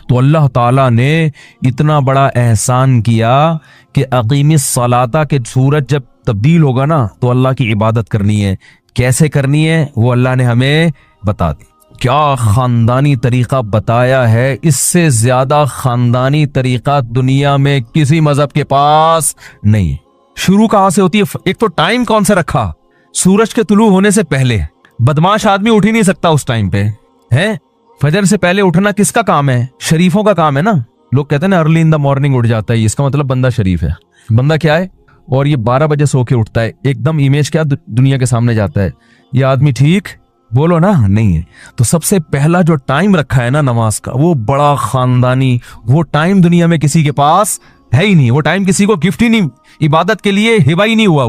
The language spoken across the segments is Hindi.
तो अल्लाह ताला ने इतना बड़ा एहसान किया कि अकीमिस सलाता के सूरज जब तब्दील होगा ना तो अल्लाह की इबादत करनी है। कैसे करनी है वो अल्लाह ने हमें बता दी। क्या खानदानी तरीका बताया है, इससे ज्यादा खानदानी तरीका दुनिया में किसी मजहब के पास नहीं। शुरू कहां से होती है? एक तो टाइम कौन सा रखा, सूरज के तुलू होने से पहले। बदमाश आदमी उठ ही नहीं सकता उस टाइम पे है। फजर से पहले उठना किसका काम है? शरीफों का काम है ना। लोग कहते हैं ना अर्ली इन द मॉर्निंग उठ जाता है, इसका मतलब बंदा शरीफ है। बंदा क्या है? और ये 12 बजे सो के उठता है, एकदम इमेज क्या दुनिया के सामने जाता है, ये आदमी ठीक बोलो ना नहीं है। तो सबसे पहला जो टाइम रखा है ना नमाज का, वो बड़ा खानदानी, वो टाइम दुनिया में किसी के पास है ही नहीं। वो टाइम किसी को गिफ्ट ही नहीं, इबादत के लिए हिबा ही नहीं हुआ।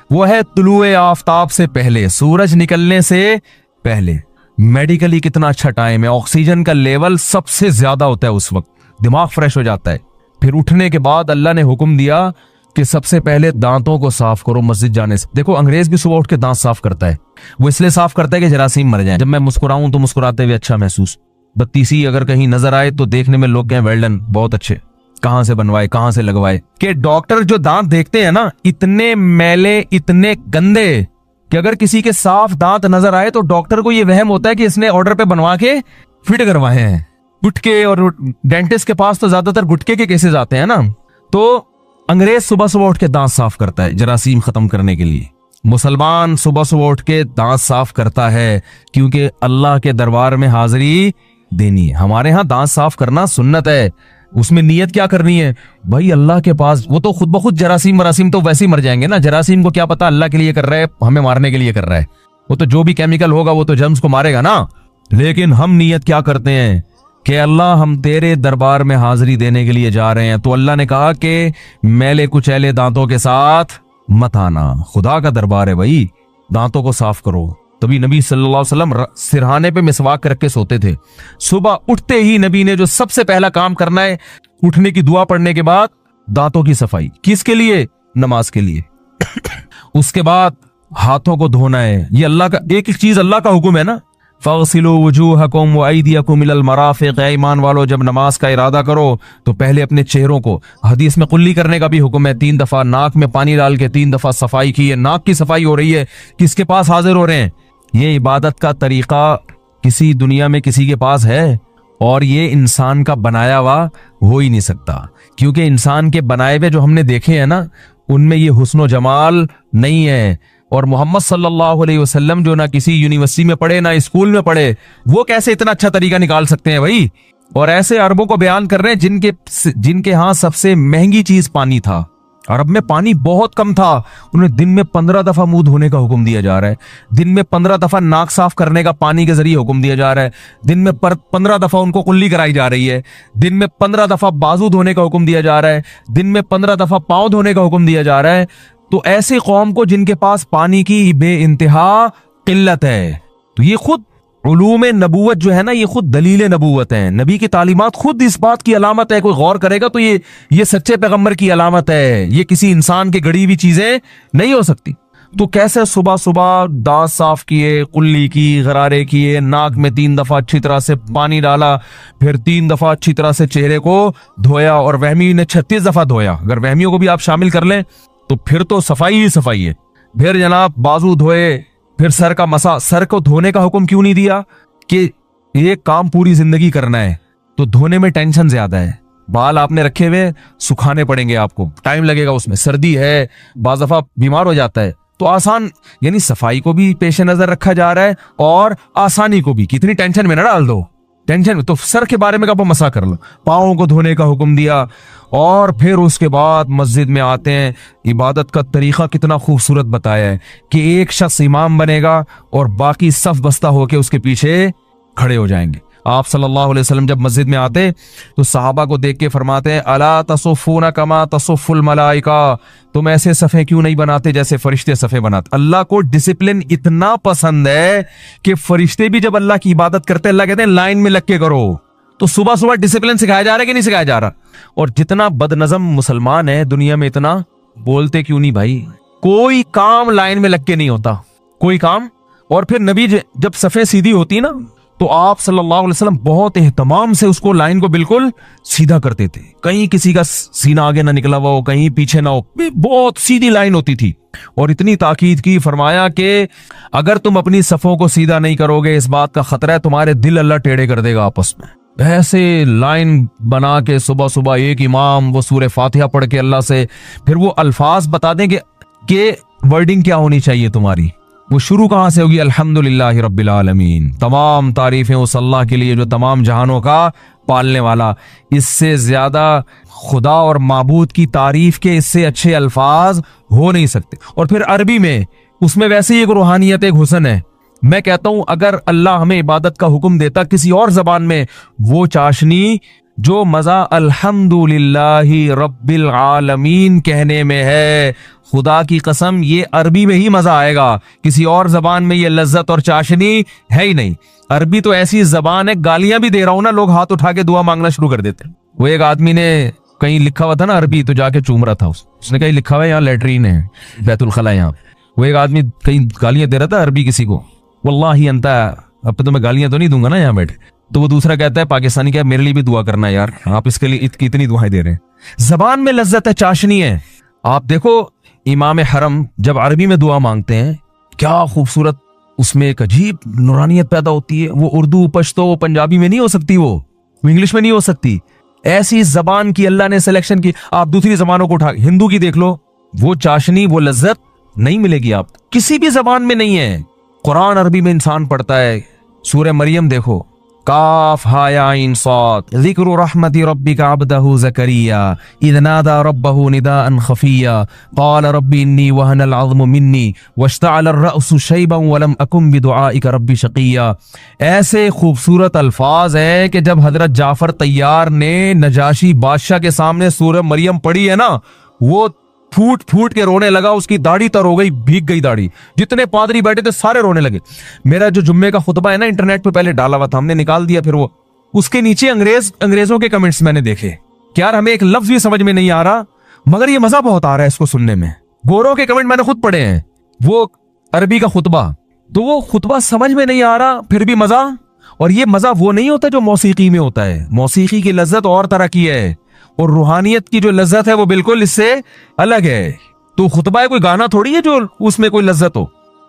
वो है तुलुए आफ्ताब से पहले, सूरज निकलने से पहले। मेडिकली कितना अच्छा टाइम है, ऑक्सीजन का लेवल सबसे ज्यादा होता है उस वक्त, दिमाग फ्रेश हो जाता है। फिर उठने के बाद अल्लाह ने हुक्म दिया कि सबसे पहले दांतों को साफ करो मस्जिद जाने से। देखो अंग्रेज भी सुबह उठ के दांत साफ करता है, वो इसलिए साफ करता है कि जरासीम मर जाए। जब मैं मुस्कुराऊं तो मुस्कुराते हुए अच्छा महसूस, बत्तीसी अगर कहीं नजर आए तो देखने में लोग कहें वेल डन, बहुत अच्छे, कहां से बनवाए कहां से लगवाए। कि डॉक्टर जो दांत देखते हैं ना, इतने मैले इतने गंदे कि अगर किसी के साफ दांत नजर आए तो डॉक्टर को यह वहम होता है कि इसने ऑर्डर पे बनवा के फिट करवाए हैं। गुटके, और डेंटिस्ट के पास तो ज्यादातर गुटके के केसेस आते हैं ना। तो अंग्रेज सुबह सुबह उठ के दांत साफ करता है जरासीम खत्म करने के लिए। मुसलमान सुबह सुबह उठ के दांत साफ करता है क्योंकि अल्लाह के दरबार में हाजिरी देनी है। हमारे यहाँ दांत साफ करना सुन्नत है। उसमें नियत क्या करनी है भाई? अल्लाह के पास। वो तो खुद ब खुद जरासीम मरासीम तो वैसे ही मर जाएंगे ना। जरासीम को क्या पता अल्लाह के लिए कर रहा है, हमें मारने के लिए कर रहा है। वो तो जो भी केमिकल होगा वो तो जर्म्स को मारेगा ना। लेकिन हम नियत क्या करते हैं कि अल्लाह हम तेरे दरबार में हाजिरी देने के लिए जा रहे हैं। तो अल्लाह ने कहा कि मैले कुचैले दांतों के साथ मत आना, खुदा का दरबार है भाई, दांतों को साफ करो। तभी नबी सल्लल्लाहु अलैहि वसल्लम सिरहाने पे मिसवाक रख के सोते थे। सुबह उठते ही नबी ने जो सबसे पहला काम करना है, उठने की दुआ पढ़ने के बाद दांतों की सफाई। किसके लिए? नमाज के लिए। उसके बाद हाथों को धोना है। ये अल्लाह का एक चीज, अल्लाह का हुक्म है ना, फ़ग़सिलू वुजूहकुम व अयदियकुम इलल मराफ़िक़। ईमान वालों जब नमाज का इरादा करो तो पहले अपने चेहरों को, हदीस में कुल्ली करने का भी हुक्म है, 3 दफा नाक में पानी डाल के 3 दफा सफाई की है। नाक की सफाई हो रही है, किसके पास हाजिर हो रहे हैं? ये इबादत का तरीका किसी दुनिया में किसी के पास है? और ये इंसान का बनाया हुआ हो ही नहीं सकता, क्योंकि इंसान के बनाए हुए जो हमने देखे हैं ना, उनमें ये हुस्न जमाल नहीं है। और मोहम्मद सल्लल्लाहु अलैहि वसल्लम जो ना किसी यूनिवर्सिटी में पढ़े ना स्कूल में पढ़े, वो कैसे इतना अच्छा तरीका निकाल सकते हैं भाई? और ऐसे अरबों को बयान कर रहे हैं जिनके यहाँ सबसे महंगी चीज पानी था। अरब में पानी बहुत कम था, उन्हें दिन में 15 दफा मुंह धोने का हुक्म दिया जा रहा है। दिन में 15 दफा नाक साफ करने का पानी के जरिए हुक्म दिया जा रहा है। दिन में 15 दफा उनको कुल्ली कराई जा रही है। दिन में 15 दफा बाजू धोने का हुक्म दिया जा रहा है। दिन में 15 दफा पांव धोने का हुक्म दिया जा रहा है। तो ऐसे कौम को जिनके पास पानी की बे इंतहा किल्लत है, तो ये खुद उलूम नबूवत जो है ना, ये खुद दलील नबूवत है। नबी की तालीमात खुद इस बात की अलामत है। कोई गौर करेगा तो ये सच्चे पैगंबर की अलामत है। ये किसी इंसान की गढ़ी हुई चीजें नहीं हो सकती। तो कैसे सुबह सुबह दांत साफ किए, कुल्ली की, गरारे किए, नाक में 3 दफा अच्छी तरह से पानी डाला, फिर 3 दफा अच्छी तरह से चेहरे को धोया, और वहमी ने 36 दफा धोया। अगर वहमियों को भी आप शामिल कर लें तो फिर तो सफाई ही सफाई है। फिर जनाब बाजू धोए, फिर सर का मसा। सर को धोने का हुक्म क्यों नहीं दिया? कि ये काम पूरी जिंदगी करना है तो धोने में टेंशन ज्यादा है। बाल आपने रखे हुए, सुखाने पड़ेंगे आपको, टाइम लगेगा उसमें, सर्दी है, बाज़ दफा बीमार हो जाता है। तो आसान, यानी सफाई को भी पेश नजर रखा जा रहा है और आसानी को भी। कितनी टेंशन में ना डाल दो, टेंशन में। तो सर के बारे में कब मसा कर लो। पाँव को धोने का हुक्म दिया, और फिर उसके बाद मस्जिद में आते हैं। इबादत का तरीका कितना खूबसूरत बताया है कि एक शख्स इमाम बनेगा और बाकी सफ बस्ता होके उसके पीछे खड़े हो जाएंगे। आप सल्लल्लाहु अलैहि वसल्लम जब मस्जिद में आते तो सहाबा को देख के फरमाते हैं, अला तसुफ़ूना कमा तसुफ़ुल मलाइका, तुम ऐसे सफ़े क्यों नहीं बनाते जैसे फरिश्ते सफ़े बनाते। अल्लाह को डिसिप्लिन इतना पसंद है कि फरिश्ते भी जब अल्लाह की इबादत करते हैं, अल्लाह कहते हैं लाइन में लग के करो। तो सुबह सुबह डिसिप्लिन सिखाया जा रहा है कि नहीं सिखाया जा रहा? और जितना बदनज़म मुसलमान है दुनिया में, इतना बोलते क्यों नहीं भाई? कोई काम लाइन में लग के नहीं होता, कोई काम। और फिर नबी जब सफ़े सीधी होती ना तो आप सल्लल्लाहु अलैहि वसल्लम बहुत एहतमाम से उसको लाइन को बिल्कुल सीधा करते थे, कहीं किसी का सीना आगे ना निकला हुआ हो, कहीं पीछे ना हो, बहुत सीधी लाइन होती थी। और इतनी ताकीद की, फरमाया कि अगर तुम अपनी सफों को सीधा नहीं करोगे, इस बात का खतरा है तुम्हारे दिल अल्लाह टेढ़े कर देगा आपस में। ऐसे लाइन बना के सुबह सुबह एक इमाम वो सूरह फातिहा पढ़ के अल्लाह से फिर वो अल्फाज बता दें कि वर्डिंग क्या होनी चाहिए तुम्हारी, वो शुरू कहां से होगी, अल्हम्दुलिल्लाहि रब्बिल आलमीन, तमाम तारीफें उस अल्लाह के लिए जो तमाम जहानों का पालने वाला। इससे ज्यादा खुदा और माबूद की तारीफ के इससे अच्छे अल्फाज हो नहीं सकते। और फिर अरबी में उसमें वैसे ही एक रूहानियत, एक हुस्न है। मैं कहता हूं अगर अल्लाह हमें इबादत का हुक्म देता किसी और जबान में, वो चाशनी जो मजा अल्हम्दुलिल्लाहि रब्बिल आलमीन कहने में है, खुदा की कसम ये अरबी में ही मजा आएगा, किसी और जबान में ये लज्जत और चाशनी है ही नहीं। अरबी तो ऐसी जबान है, गालियां भी दे रहा हूं ना, लोग हाथ उठा के दुआ मांगना शुरू कर देते। वो एक आदमी ने कहीं लिखा हुआ था ना अरबी, तो जाके चूम रहा था, उसने कहीं लिखा हुआ है यहाँ लेटरीन है, बैतुल खला यहाँ। वो एक आदमी कहीं गालियां दे रहा था अरबी किसी को, वल्लाही अंता, अब तो मैं गालियां तो नहीं दूंगा ना यहाँ बैठ। तो वो दूसरा कहता है पाकिस्तानी, क्या मेरे लिए भी दुआ करना यार, आप इसके लिए इतनी दुआएं दे रहे हैं। जबान में लज्जत है, चाशनी है। आप देखो इमाम हरम जब अरबी में दुआ मांगते हैं, क्या खूबसूरत उसमें एक अजीब नूरानियत पैदा होती है। वो उर्दू, पश्तो, वो पंजाबी में नहीं हो सकती, वो इंग्लिश में नहीं हो सकती। ऐसी जबान की अल्लाह ने सिलेक्शन की। आप दूसरी जबानों को उठा, हिंदू की देख लो, वो चाशनी, वो लज्जत नहीं मिलेगी आप किसी भी जबान में नहीं है। कुरान अरबी में इंसान पढ़ता है, सूरह मरियम देखो, काफ हा या आइन साद, ज़िक्र रहमति रब्बिका अब्दहु ज़करिया इज़ नादा रब्बहु निदाअन खफिया क़ाल रब्बी इन्नी वहनल अज़्मु मिन्नी वश्तअल अर्रअसु शैबन वलम अकुम बिदुआइका रब्बी शक़िया। ऐसे खूबसूरत अल्फाज है कि जब हजरत जाफर तैयार ने नजाशी बादशाह के सामने सूरह मरियम पढ़ी है ना, वो फूट फूट के रोने लगा, उसकी दाढ़ी तर हो गई, भीग गई दाढ़ी। जितने पादरी बैठे थे सारे रोने लगे। मेरा जो जुम्मे का खुतबा है ना, इंटरनेट पे पहले डाला हुआ था, हमने निकाल दिया, फिर वो उसके नीचे अंग्रेजों के कमेंट्स मैंने देखे कि यार हमें एक लफ्ज भी समझ में नहीं आ रहा, मगर ये मजा बहुत आ रहा है इसको सुनने में। गोरों के कमेंट मैंने खुद पढ़े हैं, वो अरबी का खुतबा, तो वो खुतबा समझ में नहीं आ रहा, फिर भी मजा। और ये मजा वो नहीं होता जो मौसीकी में होता है। मौसीकी की लज्जत और तरह की है, और रूहानियत की जो लज्जत है वो बिल्कुल इससे अलग है। तो खुतबा है, कोई गाना थोड़ी है जो उसमें कोई लज्जत हो।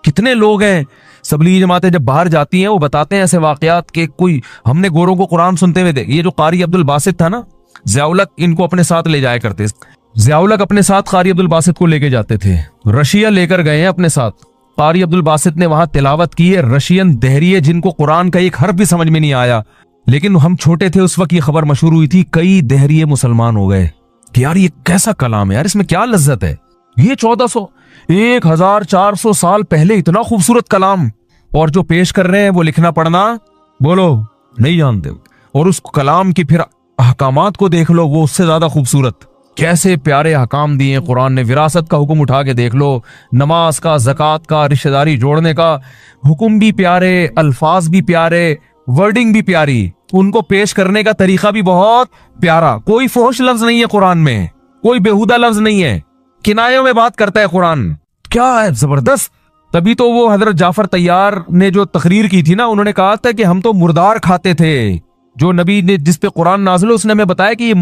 कितने लोग हैं, तबलीगी जमातें जब बाहर जाती हैं वो बताते हैं ऐसे वाकयात के, कोई हमने गोरों को कुरान सुनते हुए देखे। ये जो कारी अब्दुल बासित था ना, ज़ियाउल हक इनको अपने साथ ले जाया करते। ज़ियाउल हक अपने साथ कारी अब्दुल बासित को लेके जाते थे। रशिया लेकर गए हैं अपने साथ। कारी अब्दुल बासित ने वहां तिलावत की है, रशियन दहरिये जिनको कुरान का एक हर्फ भी समझ में नहीं आया, लेकिन हम छोटे थे उस वक्त ये खबर मशहूर हुई थी, कई दहरिये मुसलमान हो गए कि यार ये कैसा कलाम है यार, इसमें क्या लज्जत है। ये 1400 साल पहले इतना खूबसूरत कलाम, और जो पेश कर रहे हैं वो लिखना पढ़ना बोलो नहीं जानते, और उस कलाम की फिर अहकामात को देख लो, वो उससे ज्यादा खूबसूरत। कैसे प्यारे अहकाम दिए हैं कुरान ने। विरासत का हुक्म उठा के देख लो, नमाज का, ज़कात का, रिश्तेदारी जोड़ने का हुक्म भी प्यारे, अल्फाज भी प्यारे, वर्डिंग भी प्यारी, उनको पेश करने का तरीका भी बहुत प्यारा। कोई फोश लफ्ज नहीं है कुरान में, कोई बेहुदा लफ्ज नहीं है, किनायों में बात करता है कुरान। क्या है जबरदस्त। तभी तो वो हजरत जाफर तैयार ने जो तकरीर की थी ना, उन्होंने कहा था कि हम तो मुर्दार खाते थे। जो नबी ने जिस पे कुरान नाज़िल हुआ उसने हमें बताया कि ये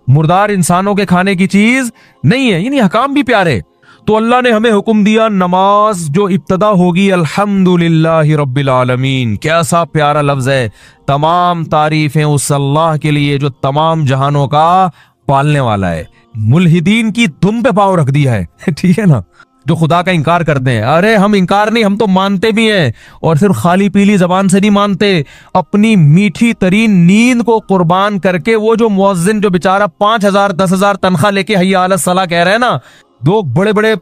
मुर्दार इंसानों के खाने की चीज नहीं है। यानी हकाम भी प्यारे। तो अल्लाह ने हमें हुक्म दिया, नमाज जो इब्तदा होगी अल्हम्दुलिल्लाहि रब्बिल आलमीन। कैसा प्यारा लफ्ज है। तमाम तारीफें उस अल्लाह के लिए जो तमाम जहानों का पालने वाला है। मुल्हिदीन की दुम पे पाँव रख दिया है, ठीक है ना, जो खुदा का इनकार करते हैं। अरे हम इनकार नहीं, हम तो मानते भी हैं, और सिर्फ खाली पीली जबान से नहीं मानते, अपनी मीठी तरीन नींद को कुर्बान करके। वो जो मुअज्जिन जो बेचारा 5,000 10,000 तनख्वाह लेके हय्या अला सलाह कह रहे हैं ना, दो बड़े बड़े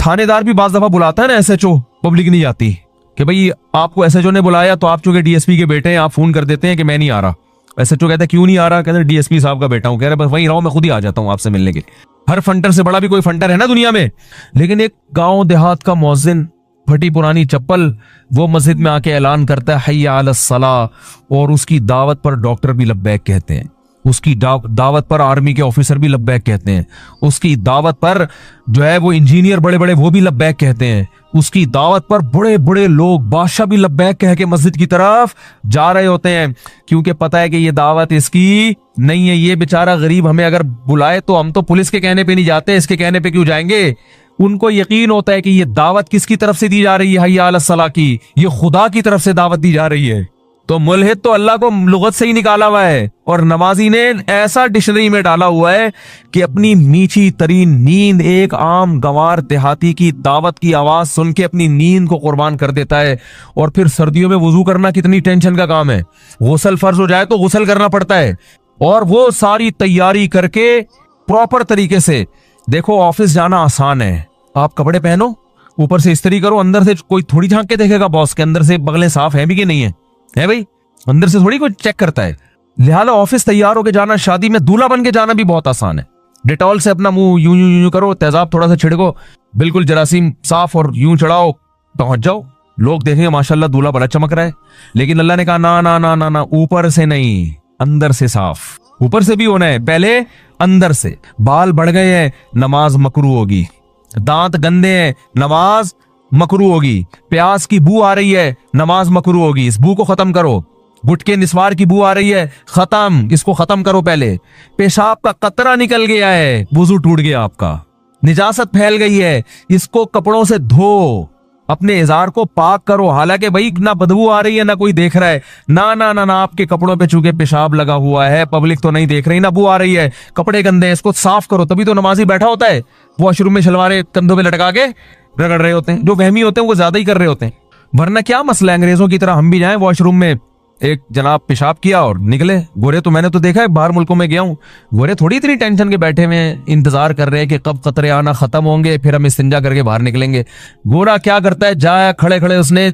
थानेदार भी बाज दफा बुलाता है ना एसएचओ, पब्लिक नहीं जाती कि भाई आपको एसएचओ ने बुलाया, तो आप चूंकि डीएसपी के बेटे हैं, आप फोन कर देते हैं कि मैं नहीं आ रहा। एसएचओ कहता है क्यों नहीं आ रहा, कहते डीएसपी साहब का बेटा हूं। कह रहे बस वहीं रहो, मैं खुद ही आ जाता हूं आपसे मिलने के लिए। हर फंटर से बड़ा भी कोई फंटर है ना दुनिया में। लेकिन एक गांव देहात का मुअज्जिन, फटी पुरानी चप्पल, वो मस्जिद में आके ऐलान करता है हय्या अला सलाह, और उसकी दावत पर डॉक्टर भी लब्बैक कहते हैं। उसकी दावत पर आर्मी के ऑफिसर भी लब्बैक कहते हैं। उसकी दावत पर जो है वो इंजीनियर बड़े बड़े वो भी लब्बैक कहते हैं। उसकी दावत पर बड़े बड़े लोग बादशाह भी लब्बैक कह के मस्जिद की तरफ जा रहे होते हैं, क्योंकि पता है कि ये दावत इसकी नहीं है। ये बेचारा गरीब हमें अगर बुलाए तो हम तो पुलिस के कहने पे नहीं जाते, इसके कहने पे क्यों जाएंगे। उनको यकीन होता है कि ये दावत किसकी तरफ से दी जा रही है, हय्या अलस सलाह की, ये खुदा की तरफ से दावत दी जा रही है। तो मुल्हिद तो अल्लाह को लुगत से ही निकाला हुआ है, और नमाजी ने ऐसा डिक्शनरी में डाला हुआ है कि अपनी मीठी तरीन नींद एक आम गंवार देहाती की दावत की आवाज सुन के अपनी नींद को कुर्बान कर देता है। और फिर सर्दियों में वुजू करना कितनी टेंशन का काम है, गुस्ल फर्ज हो जाए तो गुस्ल करना पड़ता है, और वो सारी तैयारी करके प्रॉपर तरीके से। देखो ऑफिस जाना आसान है, आप कपड़े पहनो, ऊपर से इस्त्री करो, अंदर से कोई थोड़ी झांक के देखेगा बॉस के अंदर से बगलें साफ है भी कि नहीं है भाई, अंदर से थोड़ी कोई चेक करता है। लिहाजा ऑफिस तैयार होके जाना, शादी में दूल्हा बन के जाना भी बहुत आसान है। डिटॉल से अपना मुंह यूं यूं यूं करो, तेजाब थोड़ा सा छिड़को, बिल्कुल जरासीम साफ और यूं चढ़ाओ, पहुंच जाओ, लोग देखेंगे माशाल्लाह दूल्हा बड़ा चमक रहा है। लेकिन अल्लाह ने कहा ना ना ना ना ना, ऊपर से नहीं, अंदर से साफ। ऊपर से भी होना है, पहले अंदर से। बाल बढ़ गए हैं, नमाज मकरू होगी। दांत गंदे हैं, नमाज मकरू होगी। प्याज की बू आ रही है, नमाज मकरू होगी, इस बू को खत्म करो। गुटके निस्वार की बू आ रही है, खत्म, इसको खत्म करो पहले। पेशाब का कतरा निकल गया है, वुजू टूट गया आपका। निजासत फैल गई है, इसको कपड़ों से धो, अपने इजार को पाक करो। हालांकि भाई ना बदबू आ रही है ना कोई देख रहा है, ना ना ना ना, आपके कपड़ों पे चूंकि पेशाब लगा हुआ है, पब्लिक तो नहीं देख रही, ना बू आ रही है, कपड़े गंदे हैं, इसको साफ करो। तभी तो नमाजी बैठा होता है, वॉशरूम में शलवारे कंधों पे लटका के रगड़ रहे होते हैं। जो वहमी होते हैं वो ज्यादा ही कर रहे होते हैं, वरना क्या मसला है, अंग्रेजों की तरह हम भी जाएं वॉशरूम में, एक जनाब पेशाब किया और निकले। गोरे तो मैंने तो देखा है, बाहर मुल्कों में गया हूं, गोरे थोड़ी इतनी टेंशन के बैठे हुए इंतजार कर रहे हैं कि कब कतरे आना खत्म होंगे, फिर हम इस्तिंजा करके बाहर निकलेंगे। गोरा क्या करता है, जाया खड़े खड़े उसने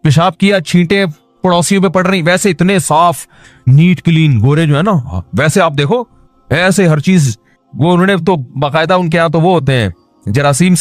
पेशाब किया, छींटे पड़ोसियों पे पड़ रही, वैसे इतने साफ नीट क्लीन गोरे जो है ना, वैसे आप देखो ऐसे हर चीज। वो उन्होंने तो बाकायदा उनके यहाँ तो वो होते हैं जरासीम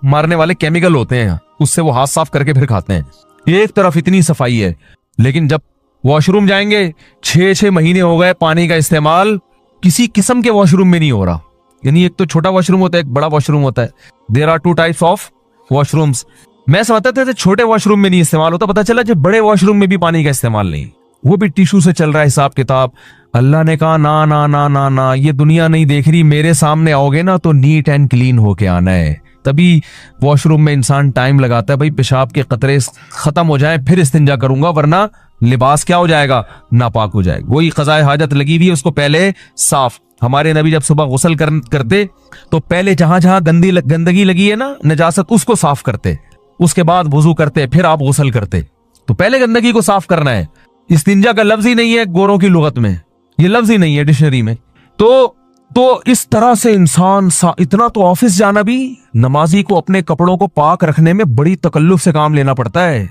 मारने वाले केमिकल होते हैं, उससे वो हाथ साफ करके फिर खाते हैं। एक तरफ इतनी सफाई है, लेकिन जब वॉशरूम जाएंगे, 6-6 महीने हो गए पानी का इस्तेमाल किसी किस्म के वॉशरूम में नहीं हो रहा। यानी एक तो छोटा वॉशरूम होता है, एक बड़ा वॉशरूम होता है। There are 2 types of washrooms. मैं समझता था छोटे वॉशरूम में नहीं इस्तेमाल होता, पता चला जब बड़े वॉशरूम में भी पानी का इस्तेमाल नहीं, वो भी टिश्यू से चल रहा है हिसाब किताब। अल्लाह ने कहा ना ना ना ना ना, ये दुनिया नहीं देख रही, मेरे सामने आओगे ना तो नीट एंड क्लीन होके आना है। तभी वॉशरूम में इंसान टाइम लगाता है, भाई पेशाब के कतरे खत्म हो जाए फिर इस्तिंजा करूंगा, वरना लिबास क्या हो जाएगा, नापाक हो जाएगा। वही क़ज़ाए हाजत लगी हुई है, उसको पहले साफ। हमारे नबी जब सुबह गुस्ल करते तो पहले जहां जहां गंदगी लगी है ना, नजासत, उसको साफ करते, उसके बाद वुजू करते, फिर आप गुस्ल करते। तो पहले गंदगी को साफ करना है। इस्तिंजा का लफ्ज ही नहीं है गोरों की लुगत में, ये लफ्ज ही नहीं है डिक्शनरी में। तो इस तरह से इंसान इतना तो ऑफिस जाना भी, नमाजी को अपने कपड़ों को पाक रखने में बड़ी तकल्लुफ से काम लेना पड़ता है।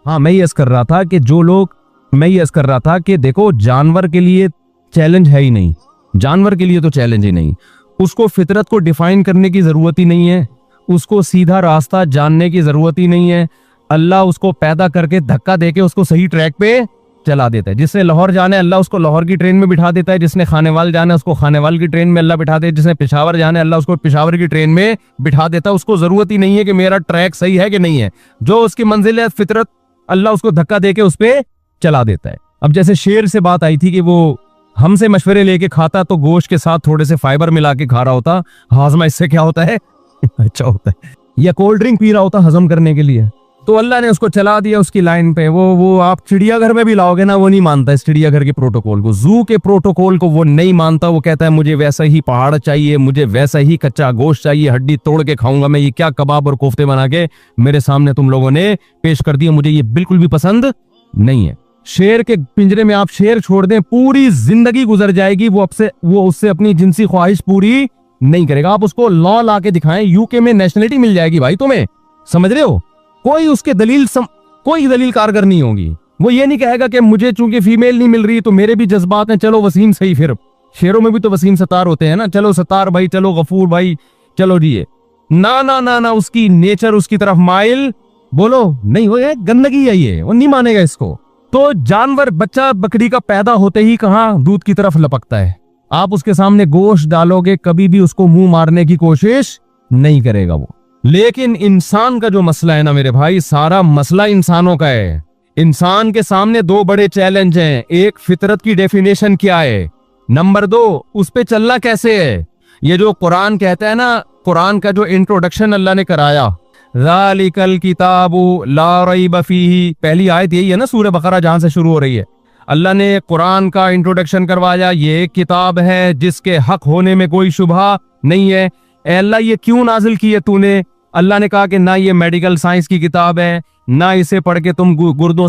हाँ, मैं ये कर रहा था कि जो लोग, मैं ये कर रहा था कि देखो जानवर के लिए चैलेंज है ही नहीं, जानवर के लिए तो चैलेंज ही नहीं, उसको फितरत को डिफाइन करने की जरूरत ही नहीं है, उसको सीधा रास्ता जानने की जरूरत ही नहीं है। अल्लाह उसको पैदा करके धक्का देके उसको सही ट्रैक पे चला देता है। जिसने लाहौर जाना है अल्लाह उसको लाहौर की ट्रेन में बिठा देता है, जिसने खानेवाल जाना है उसको खानेवाल की ट्रेन में अल्लाह बिठा देता है, जिसने पेशावर जाना है अल्लाह उसको पेशावर की ट्रेन में बिठा देता है। उसको जरूरत ही नहीं है कि मेरा ट्रैक सही है कि नहीं है, जो उसकी मंजिल है फितरत, अल्लाह उसको धक्का देके उस पे चला देता है। अब जैसे शेर से बात आई थी कि वो हमसे मशवरे लेके खाता तो गोश्त के साथ थोड़े से फाइबर मिला के खा रहा होता, हाजमा इससे क्या होता है अच्छा होता है, या कोल्ड ड्रिंक पी रहा होता हजम करने के लिए, तो अल्लाह ने उसको चला दिया उसकी लाइन पे। वो आप चिड़ियाघर में भी लाओगे ना, वो नहीं मानता इस चिड़ियाघर के प्रोटोकॉल को, जू के प्रोटोकॉल को वो नहीं मानता। वो कहता है मुझे वैसा ही पहाड़ चाहिए, मुझे वैसा ही कच्चा गोश्त चाहिए, हड्डी तोड़ के खाऊंगा मैं, ये क्या कबाब और कोफ्ते बना के मेरे सामने तुम लोगों ने पेश कर दिया, मुझे ये बिल्कुल भी पसंद नहीं है। शेर के पिंजरे में आप शेर छोड़ दें, पूरी जिंदगी गुजर जाएगी, वो उससे अपनी जिनसी ख्वाहिश पूरी नहीं करेगा। आप उसको लॉ ला के दिखाएं, यूके में नेशनलिटी मिल जाएगी भाई तुम्हें, समझ रहे हो, कोई उसके कोई दलील कारगर नहीं होगी। वो ये नहीं कहेगा कि मुझे चूंकि फीमेल नहीं मिल रही तो मेरे भी जज्बात हैं, चलो वसीम सही, फिर शेरों में भी तो वसीम सतार होते हैं ना, चलो सतार भाई, चलो गफूर भाई, चलो जी। ना ना ना ना, उसकी नेचर उसकी तरफ माइल बोलो नहीं, वो गंदगी है ये, वो नहीं मानेगा इसको। तो जानवर बच्चा बकरी का पैदा होते ही कहां दूध की तरफ लपकता है, आप उसके सामने गोश्त डालोगे, कभी भी उसको मुंह मारने की कोशिश नहीं करेगा वो। लेकिन इंसान का जो मसला है ना मेरे भाई, सारा मसला इंसानों का है। इंसान के सामने दो बड़े चैलेंज हैं। एक, फितरत की डेफिनेशन क्या है, नंबर 2, उस पे चलना कैसे है। ये जो कुरान कहता है ना, कुरान का जो इंट्रोडक्शन अल्लाह ने कराया, ज़ालिकल किताबु ला रैब फीही, पहली आयत यही है ना सूरह बकरा जहां से शुरू हो रही है। अल्लाह ने कुरान का इंट्रोडक्शन करवाया, ये एक किताब है जिसके हक होने में कोई शुबहा नहीं है। ए अल्लाह, ये क्यों नाजिल की है तूने? अल्लाह ने कहा कि ना ये मेडिकल साइंस की किताब है, ना इसे पढ़ के तुम गुर्दों